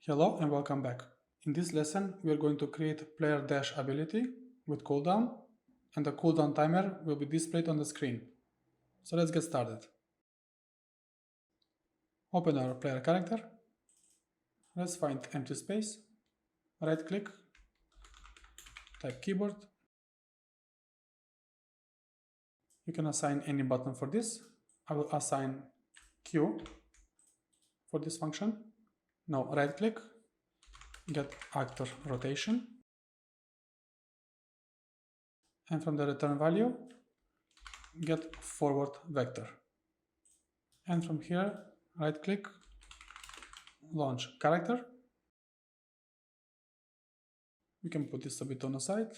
Hello and welcome back. In this lesson, we are going to create player dash ability with cooldown, and the cooldown timer will be displayed on the screen. So let's get started. Open our player character. Let's find empty space. Right click, type keyboard. You can assign any button for this. I will assign Q for this function. Now right click, get actor rotation, and from the return value get forward vector, and from here right click, launch character. We can put this a bit on the side,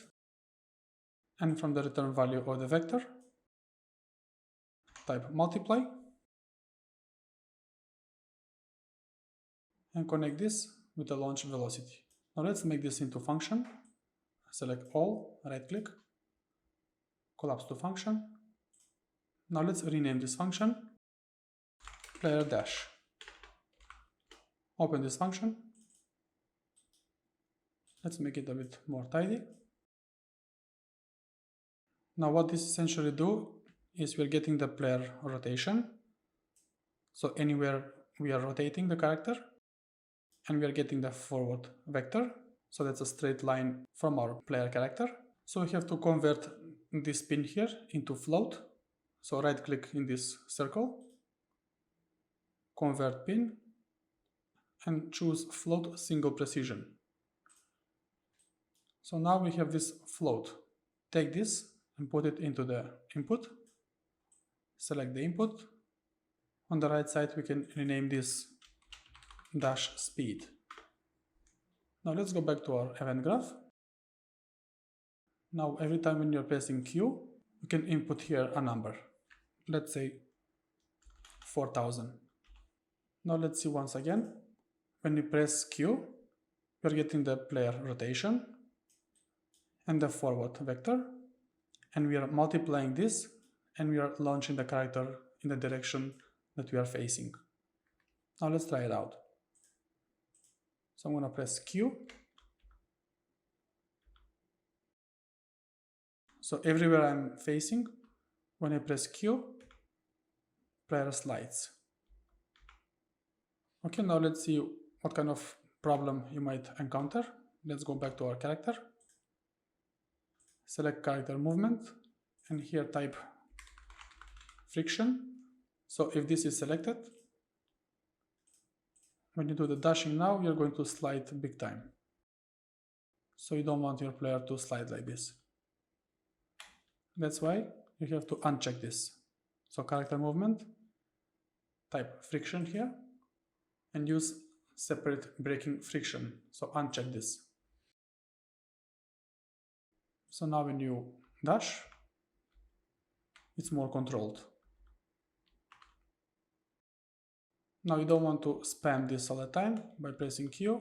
and from the return value of the vector type multiply and connect this with the launch velocity. Now let's make this into function. Select all, right click, collapse to function. Now let's rename this function player dash. Open this function. Let's make it a bit more tidy. Now what this essentially do is we're getting the player rotation. So anywhere we are rotating the character, and we are getting the forward vector. So that's a straight line from our player character. So we have to convert this pin here into float. So right click in this circle, convert pin, and choose float single precision. So now we have this float. Take this and put it into the input. Select the input. On the right side we can rename this dash speed. Now let's go back to our event graph. Now every time when you're pressing Q, you can input here a number. Let's say 4000. Now let's see once again. When you press Q, you're getting the player rotation and the forward vector, and we are multiplying this, and we are launching the character in the direction that we are facing. Now let's try it out. So I'm going to press Q. So everywhere I'm facing, when I press Q, player slides. Okay, now let's see what kind of problem you might encounter. Let's go back to our character. Select character movement, and here type friction. So if this is selected, when you do the dashing now, you're going to slide big time. So you don't want your player to slide like this. That's why you have to uncheck this. So character movement, type friction here, and use separate braking friction. So uncheck this. So now when you dash, it's more controlled. Now you don't want to spam this all the time by pressing Q.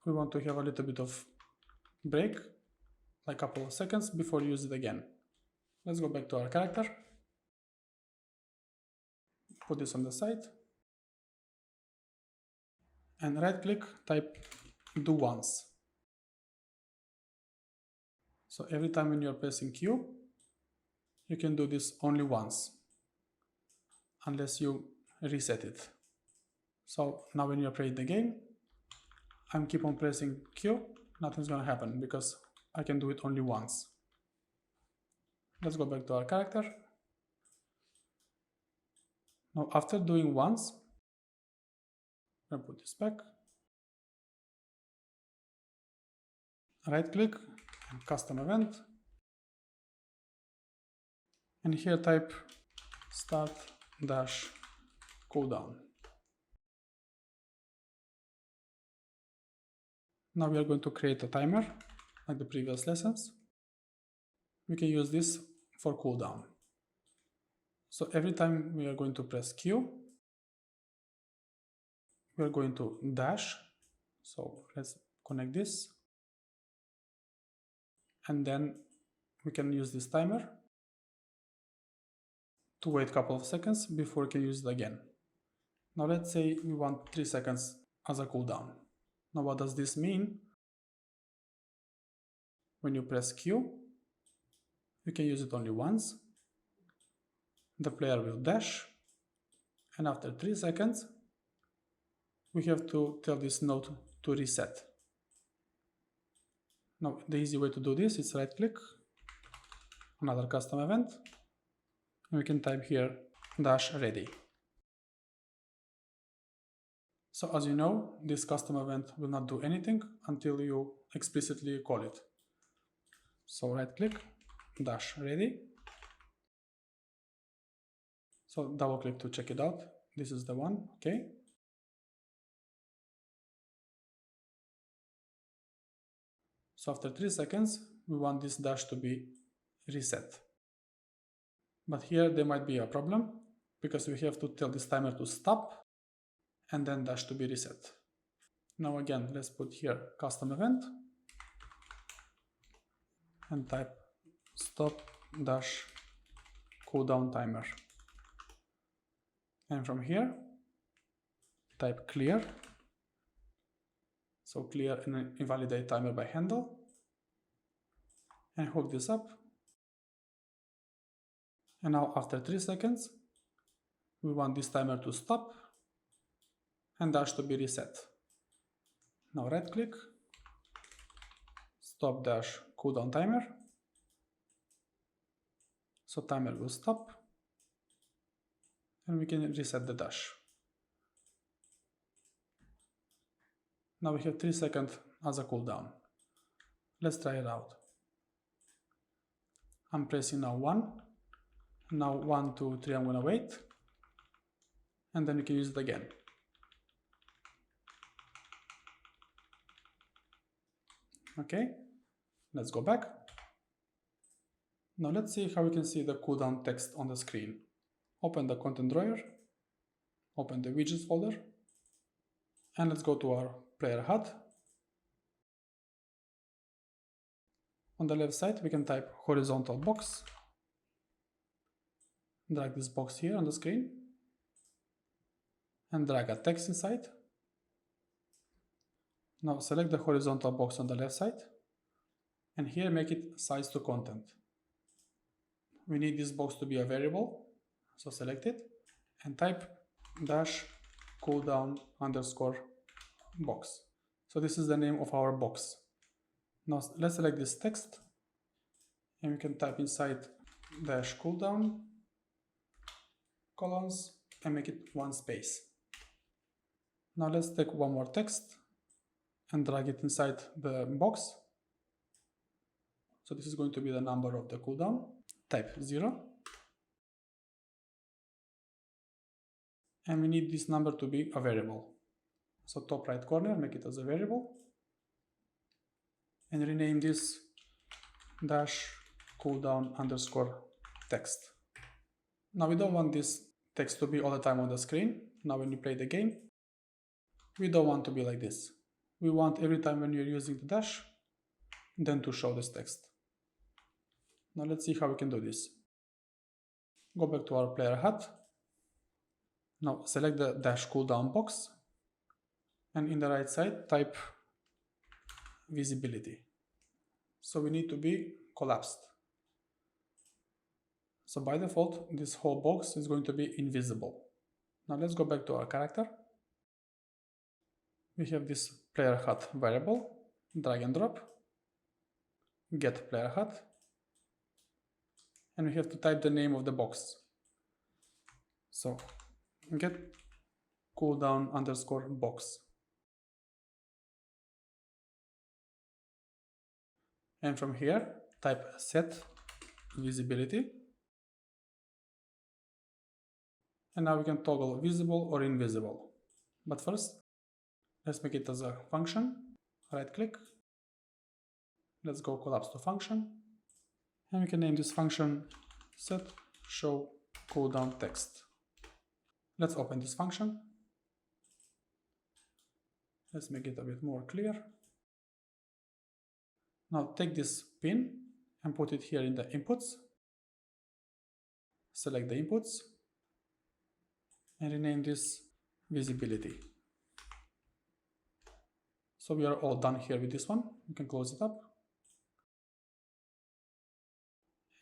We want to have a little bit of break, like a couple of seconds before you use it again. Let's go back to our character. Put this on the side. And right click, type do once. So every time when you're pressing Q, you can do this only once, unless you reset it. So now when you're playing the game, I'm keep on pressing Q, nothing's gonna happen because I can do it only once. Let's go back to our character. Now after doing once, I'm gonna put this back. Right click and custom event. And here type start dash cooldown. Now we are going to create a timer like the previous lessons. We can use this for cooldown. So every time we are going to press Q, we are going to dash. So let's connect this. And then we can use this timer to wait a couple of seconds before we can use it again. Now let's say we want 3 seconds as a cooldown. Now what does this mean? When you press Q, you can use it only once. The player will dash, and after 3 seconds, we have to tell this node to reset. Now the easy way to do this is right click, another custom event, and we can type here dash ready. So as you know, this custom event will not do anything until you explicitly call it. So right click, dash ready. So double click to check it out. This is the one, okay. So after 3 seconds, we want this dash to be reset. But here there might be a problem because we have to tell this timer to stop and then dash to be reset. Now again, let's put here custom event and type stop dash cooldown timer. And from here, type clear. So clear and invalidate timer by handle. And hook this up. And now after 3 seconds, we want this timer to stop and dash to be reset. Now right click, stop dash cooldown timer. So timer will stop and we can reset the dash. Now we have 3 seconds as a cooldown. Let's try it out. I'm pressing now 1. Now 1, 2, 3, I'm gonna wait. And then we can use it again. Okay, let's go back. Now let's see how we can see the cooldown text on the screen. Open the content drawer, open the widgets folder, and let's go to our player HUD. On the left side, we can type horizontal box. Drag this box here on the screen and drag a text inside. Now select the horizontal box on the left side and here make it size to content. We need this box to be a variable, so select it and type dash cooldown underscore box. So this is the name of our box. Now let's select this text and we can type inside dash cooldown colons and make it one space. Now let's take one more text and drag it inside the box. So this is going to be the number of the cooldown. Type 0. And we need this number to be a variable. So top right corner, make it as a variable. And rename this dash cooldown underscore text. Now we don't want this text to be all the time on the screen. Now when you play the game, we don't want to be like this. We want every time when you're using the dash, then to show this text. Now let's see how we can do this. Go back to our player HUD. Now select the dash cooldown box and in the right side type visibility. So we need to be collapsed. So by default, this whole box is going to be invisible. Now let's go back to our character. We have this player HUD variable, drag and drop, get player HUD, and we have to type the name of the box. So get cooldown underscore box. And from here, type set visibility. And now we can toggle visible or invisible. But first, let's make it as a function. Right click. Let's go collapse to function. And we can name this function set show cooldown text. Let's open this function. Let's make it a bit more clear. Now take this pin and put it here in the inputs. Select the inputs and rename this visibility. So we are all done here with this one. You can close it up.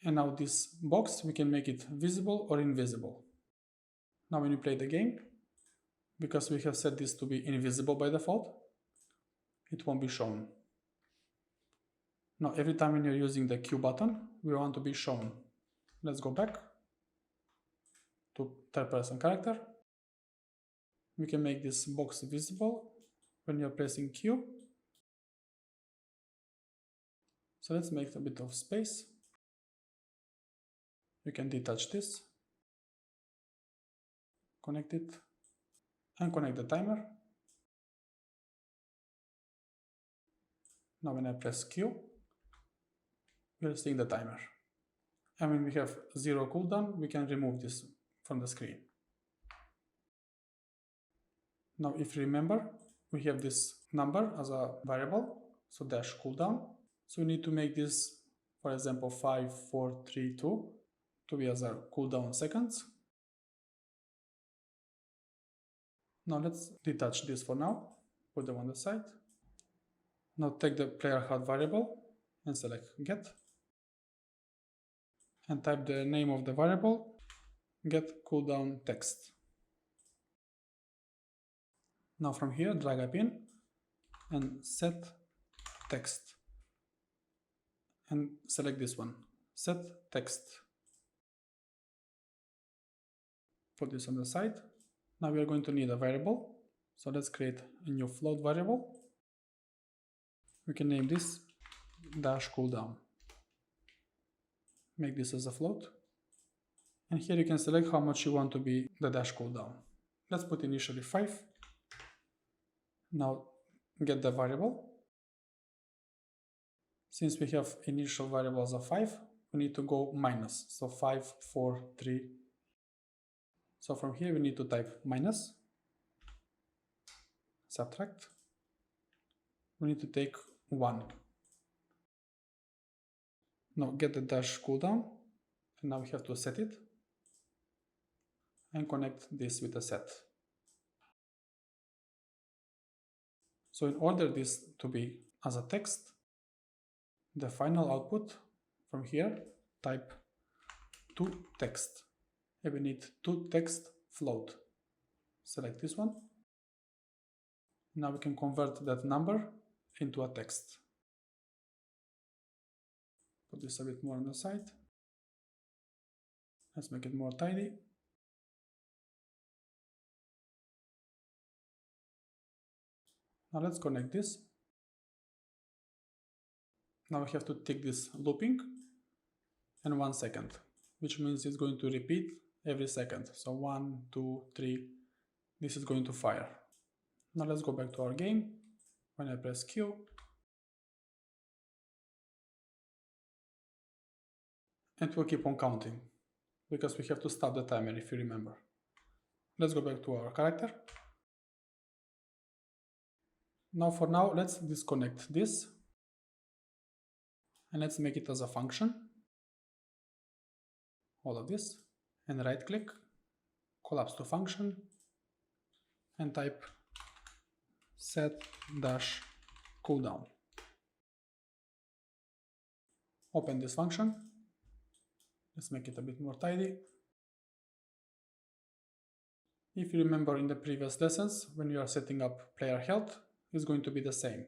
And now this box, we can make it visible or invisible. Now when you play the game, because we have set this to be invisible by default, it won't be shown. Now every time when you're using the Q button, we want to be shown. Let's go back to third person character. We can make this box visible when you're pressing Q. So let's make a bit of space. You can detach this, connect it, and connect the timer. Now when I press Q, we are seeing the timer. And when we have 0 cooldown, we can remove this from the screen. Now if you remember, we have this number as a variable, so dash cooldown. So we need to make this, for example, 5, 4, 3, 2 to be as a cooldown seconds. Now let's detach this for now, put them on the side. Now take the player HUD variable and select get and type the name of the variable, get cooldown text. Now from here, drag up in and set text and select this one, set text. Put this on the side. Now we are going to need a variable, so let's create a new float variable. We can name this dash cooldown. Make this as a float, and here you can select how much you want to be the dash cooldown. Let's put initially 5. Now get the variable. Since we have initial variables of 5, we need to go minus, so 5, 4, 3. So from here we need to type minus, subtract, we need to take 1. Now get the dash cooldown, and now we have to set it and connect this with a set. So in order this to be as a text, the final output from here, type to text. And we need to text float. Select this one. Now we can convert that number into a text. Put this a bit more on the side. Let's make it more tidy. Now let's connect this. Now we have to take this looping and 1 second, which means it's going to repeat every second. So 1, 2, 3, this is going to fire. Now let's go back to our game. When I press Q, and we'll keep on counting because we have to stop the timer if you remember. Let's go back to our character. Now for now, let's disconnect this and let's make it as a function. All of this, and right click, collapse to function, and type set dash cooldown. Open this function. Let's make it a bit more tidy. If you remember in the previous lessons, when you are setting up player health, it's going to be the same.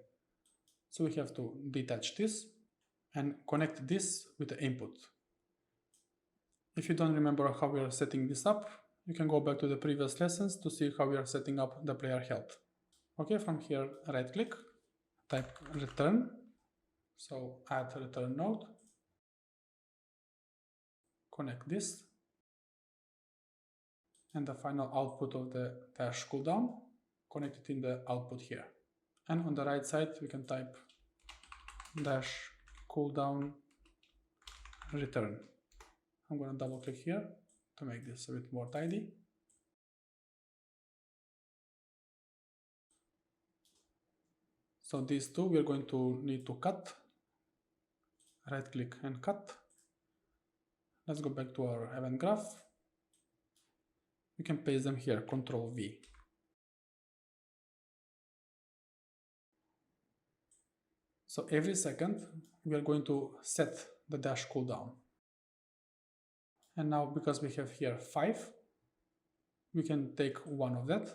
So we have to detach this and connect this with the input. If you don't remember how we are setting this up, you can go back to the previous lessons to see how we are setting up the player health. Okay, from here, right click, type return, so add return node, connect this, and the final output of the dash cooldown, connect it in the output here. And on the right side, we can type dash cooldown return. I'm going to double click here to make this a bit more tidy. So these two we are going to need to cut. Right click and cut. Let's go back to our event graph. We can paste them here, Ctrl V. So every second we are going to set the dash cooldown. And now because we have here 5, we can take one of that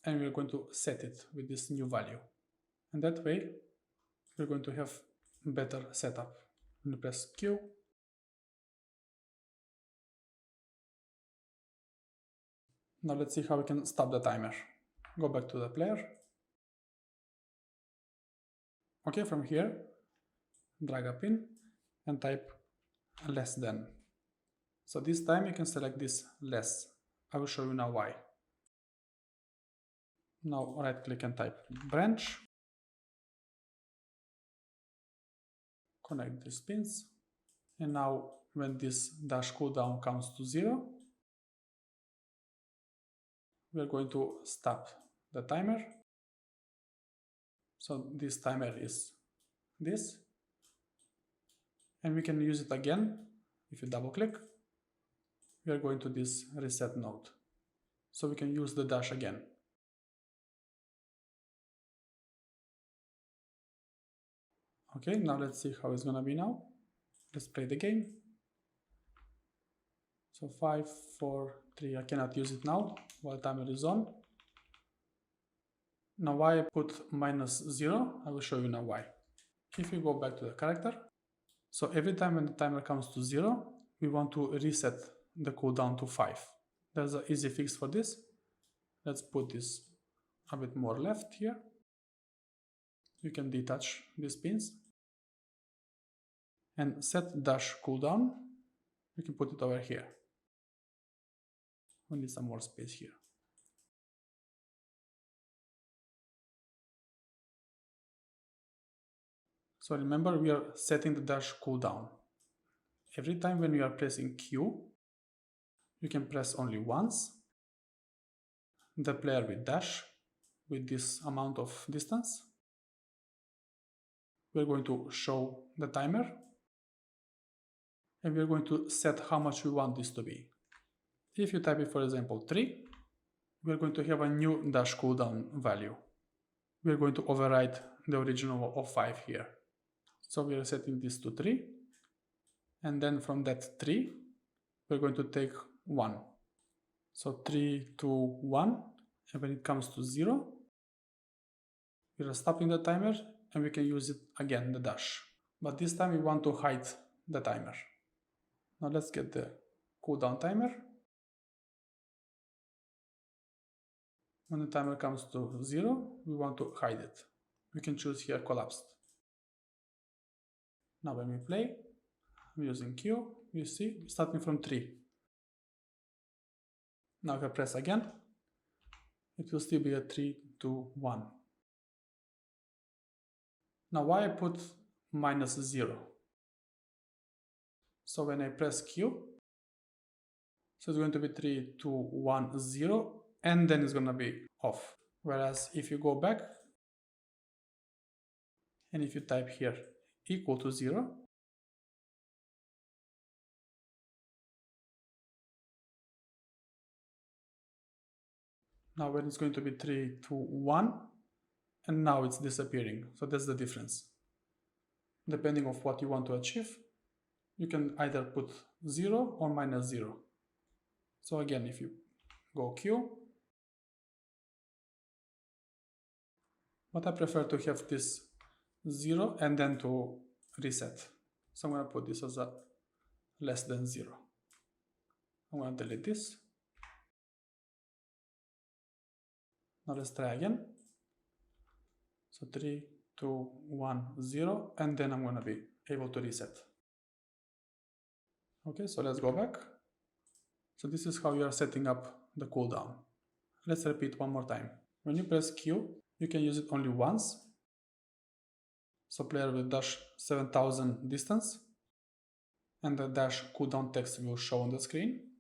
and we're going to set it with this new value. And that way we're going to have better setup. When you press Q, now let's see how we can stop the timer. Go back to the player. Okay, from here, drag up in and type less than. So this time you can select this less. I will show you now why. Now right click and type branch. Connect these pins. And now when this dash cooldown comes to 0, we are going to stop the timer. So this timer is this. And we can use it again. If you double click, we are going to this reset node. So we can use the dash again. Okay, now let's see how it's gonna be now. Let's play the game. So 5, 4, 3, I cannot use it now while timer is on. Now why I put -0, I will show you now why. If you go back to the character, so every time when the timer comes to 0, we want to reset the cooldown to 5. There's an easy fix for this. Let's put this a bit more left here. You can detach these pins. And set dash cooldown, you can put it over here. We need some more space here. So remember, we are setting the dash cooldown. Every time when you are pressing Q, you can press only once. The player will dash with this amount of distance. We're going to show the timer. And we're going to set how much we want this to be. If you type it, for example, 3, we're going to have a new dash cooldown value. We're going to override the original of 5 here. So we are setting this to 3. And then from that 3, we're going to take 1. So 3, 2, 1. And when it comes to 0, we are stopping the timer and we can use it again, the dash. But this time we want to hide the timer. Now let's get the cooldown timer. When the timer comes to 0, we want to hide it. We can choose here collapsed. Now when we play, I'm using Q, you see, starting from 3. Now if I press again, it will still be a 3, 2, 1. Now why I put -0? So when I press Q, so it's going to be 3, 2, 1, 0, and then it's going to be off. Whereas if you go back, and if you type here equal to 0, now when it's going to be 3, 2, 1, and now it's disappearing. So that's the difference. Depending on what you want to achieve, you can either put 0 or -0. So again, if you go Q, but I prefer to have this 0 and then to reset. So I'm going to put this as a less than 0. I'm going to delete this. Now let's try again. So 3, 2, 1, 0, and then I'm going to be able to reset. Okay, so let's go back. So this is how you are setting up the cooldown. Let's repeat one more time. When you press Q, you can use it only once. So player will dash 7000 distance, and the dash cooldown text will show on the screen.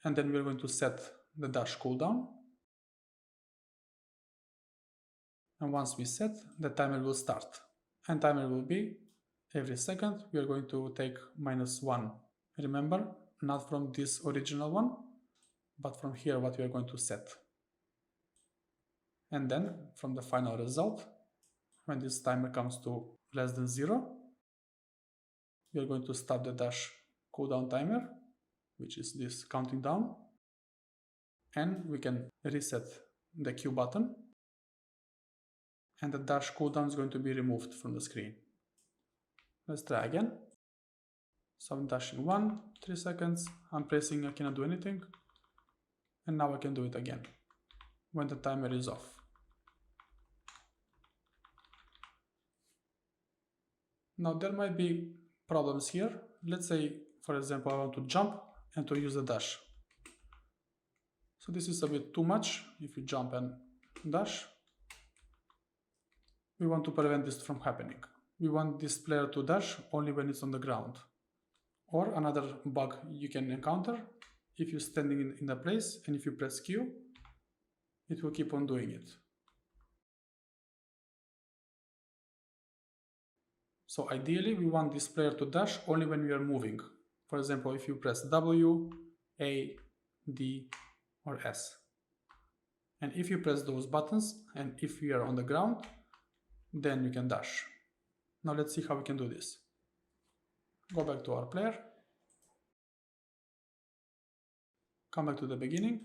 And then we're going to set the dash cooldown. And once we set, the timer will start. And timer will be every second we are going to take -1. Remember, not from this original one, but from here what we are going to set. And then from the final result, when this timer comes to less than 0, we are going to stop the dash cooldown timer, which is this counting down, and we can reset the Q button, and the dash cooldown is going to be removed from the screen. Let's try again. So I'm dashing 1, 3 seconds, I'm pressing, I cannot do anything, and now I can do it again when the timer is off. Now there might be problems here. Let's say, for example, I want to jump and to use the dash. So this is a bit too much if you jump and dash. We want to prevent this from happening. We want this player to dash only when it's on the ground. Or another bug you can encounter, if you're standing in a place and if you press Q, it will keep on doing it. So ideally we want this player to dash only when we are moving. For example, if you press W, A, D, or S. And if you press those buttons and if we are on the ground, then you can dash. Now let's see how we can do this. Go back to our player. Come back to the beginning.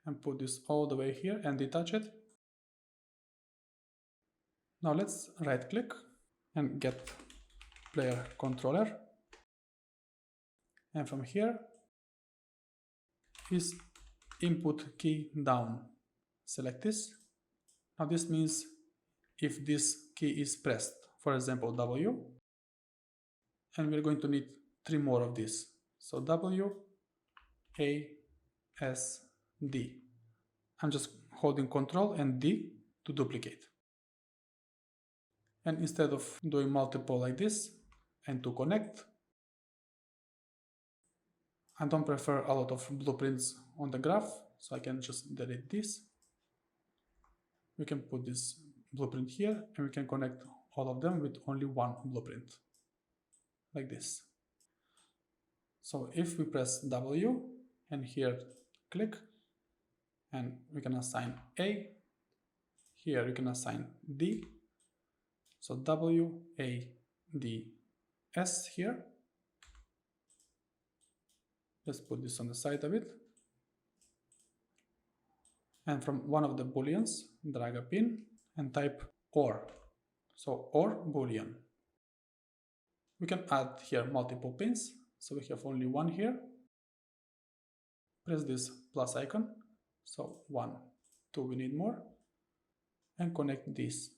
And put this all the way here and detach it. Now let's right click and get player controller. And from here is input key down. Select this. Now this means if this key is pressed, for example W, and we're going to need 3 more of this. So W, A, S, D. I'm just holding Control and D to duplicate. And instead of doing multiple like this and to connect, I don't prefer a lot of blueprints on the graph, so I can just delete this. We can put this blueprint here and we can connect all of them with only one blueprint, like this. So if we press W and here click, and we can assign A, here you can assign D, so W, A, D, S here. Let's put this on the side of it. And from one of the booleans, drag a pin and type OR. So OR boolean. We can add here multiple pins. So we have only one here. Press this plus icon. So 1, 2, we need more. And connect this.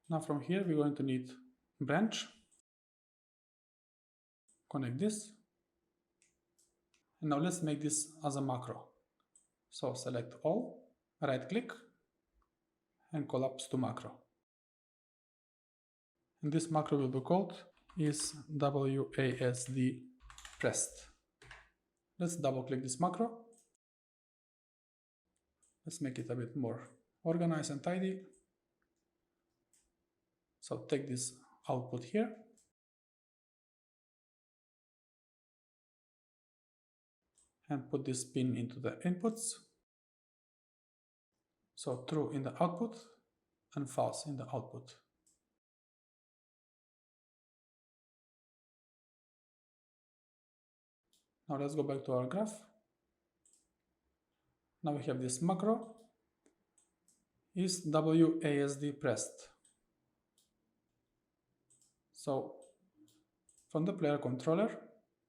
Now from here we're going to need branch. Connect this. And now let's make this as a macro. So select all, right click, and collapse to macro. And this macro will be called is WASD pressed. Let's double click this macro. Let's make it a bit more organized and tidy. So take this output here. And put this pin into the inputs. So true in the output and false in the output. Now let's go back to our graph. Now we have this macro is WASD pressed. So from the player controller,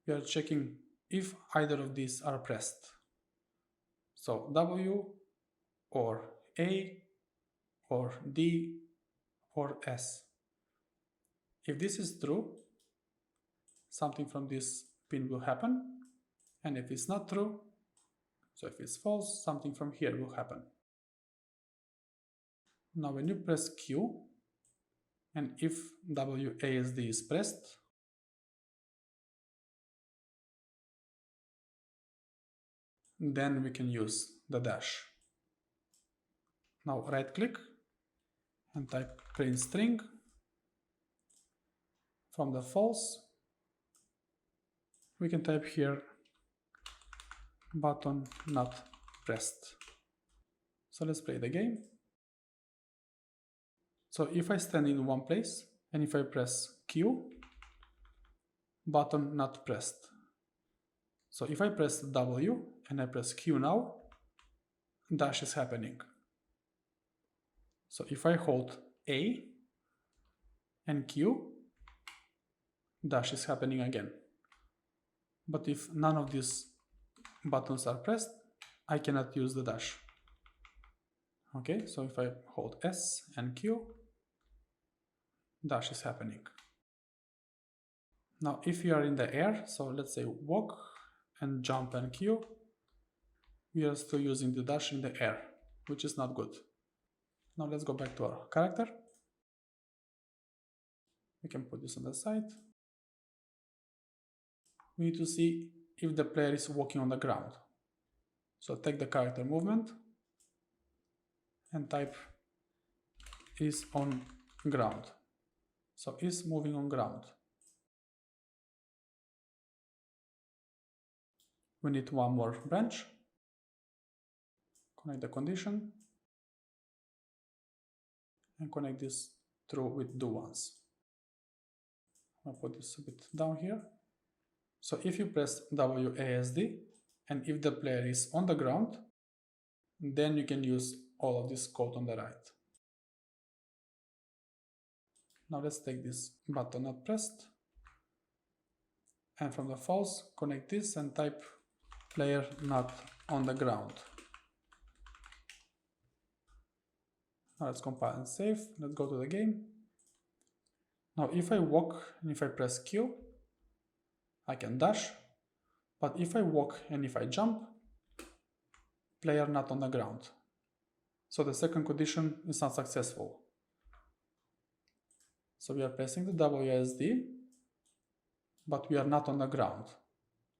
we are checking if either of these are pressed. So W or A or D or S. If this is true, something from this pin will happen. And if it's not true, so if it's false, something from here will happen. Now when you press Q, and if WASD is pressed, then we can use the dash. Now right click and type print string. From the false, we can type here button not pressed. So let's play the game. So if I stand in one place and if I press Q, button not pressed. So if I press W and I press Q now, dash is happening. So if I hold A and Q, dash is happening again. But if none of these buttons are pressed, I cannot use the dash. Okay, so if I hold S and Q, dash is happening. Now if you are in the air, so let's say walk and jump and Q, we are still using the dash in the air, which is not good. Now let's go back to our character. We can put this on the side. We need to see if the player is walking on the ground. So take the character movement and type is on ground. So is moving on ground. We need one more branch. Connect the condition and connect this through with do once. I'll put this a bit down here. So if you press WASD and if the player is on the ground, then you can use all of this code on the right. Now let's take this button not pressed and from the false connect this and type player not on the ground. Now let's compile and save. Let's go to the game. Now if I walk and if I press Q, I can dash, but if I walk and if I jump, player not on the ground. So the second condition is not successful. So we are pressing the WASD, but we are not on the ground.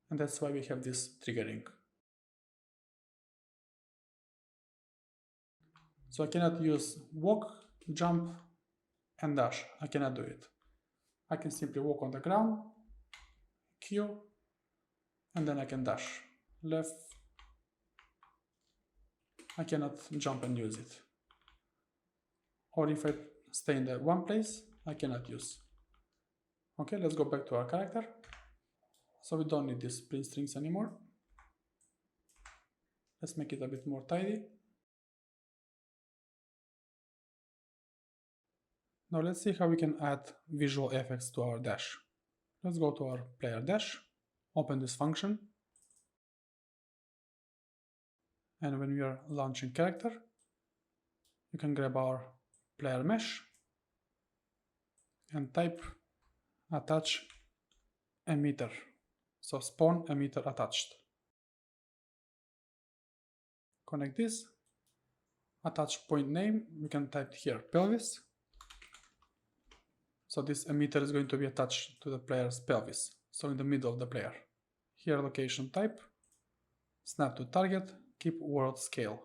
And that's why we have this triggering. So I cannot use walk, jump, and dash. I cannot do it. I can simply walk on the ground, Q, and then I can dash left. I cannot jump and use it. Or if I stay in the one place, I cannot use. Okay, let's go back to our character. So we don't need these print strings anymore. Let's make it a bit more tidy. Now let's see how we can add visual effects to our dash. Let's go to our player dash, open this function, and when we are launching character, you can grab our player mesh and type attach emitter. So spawn emitter attached. Connect this, attach point name, we can type here pelvis. So this emitter is going to be attached to the player's pelvis, so in the middle of the player. Here location type, snap to target, keep world scale.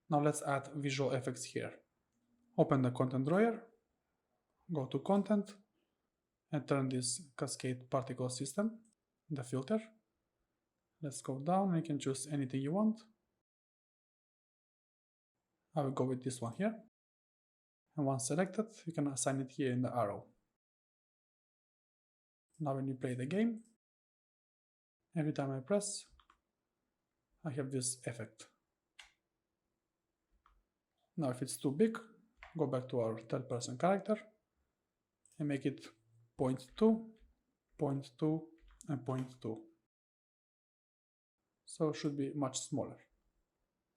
Now let's add visual effects here. Open the content drawer, go to content, and turn this cascade particle system, the filter. Let's go down and you can choose anything you want. I will go with this one here. And once selected, you can assign it here in the arrow. Now when you play the game, every time I press, I have this effect. Now if it's too big, go back to our third person character and make it 0.2, 0.2, and 0.2. So it should be much smaller,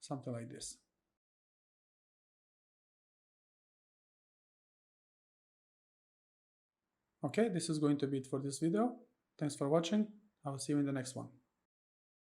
something like this. Okay, this is going to be it for this video. Thanks for watching. I will see you in the next one.